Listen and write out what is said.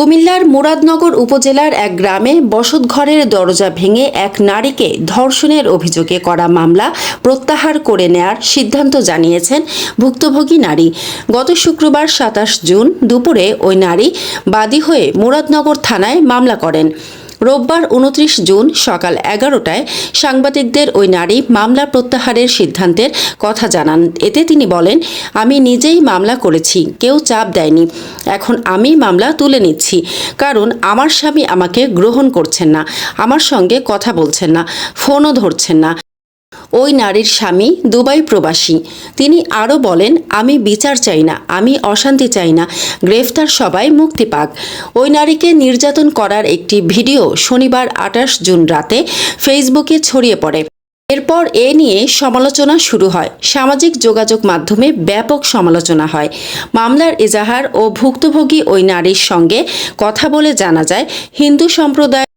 কুমিল্লার মুরাদনগর উপজেলার এক গ্রামে বসতঘরের দরজা ভেঙে এক নারীকে ধর্ষণের অভিযোগে করা মামলা প্রত্যাহার করে নেয়ার সিদ্ধান্ত জানিয়েছেন ভুক্তভোগী নারী। গত শুক্রবার ২৭ জুন দুপুরে ওই নারী বাদী হয়ে মুরাদনগর থানায় মামলা করেন। রোববার ২৯ জুন সকাল ১১টায় সাংবাদিকদের ওই নারী মামলা প্রত্যাহারের সিদ্ধান্তের কথা জানান। এতে তিনি বলেন, আমি নিজেই মামলা করেছি, কেউ চাপ দেয়নি। এখন আমি মামলা তুলে নিচ্ছি, কারণ আমার স্বামী আমাকে গ্রহণ করছেন না, আমার সঙ্গে কথা বলছেন না, ফোনও ধরছেন না। ওই নারীর স্বামী দুবাই প্রবাসী। তিনি আরও বলেন, আমি বিচার চাই না, আমি অশান্তি চাই না, গ্রেফতার সবাই মুক্তি পাক। ওই নারীকে নির্যাতন করার একটি ভিডিও শনিবার ২৮ জুন রাতে ফেসবুকে ছড়িয়ে পড়ে। এরপর এ নিয়ে সমালোচনা শুরু হয়। সামাজিক যোগাযোগ মাধ্যমে ব্যাপক সমালোচনা হয়। মামলার এজাহার ও ভুক্তভোগী ওই নারীর সঙ্গে কথা বলে জানা যায়, হিন্দু সম্প্রদায়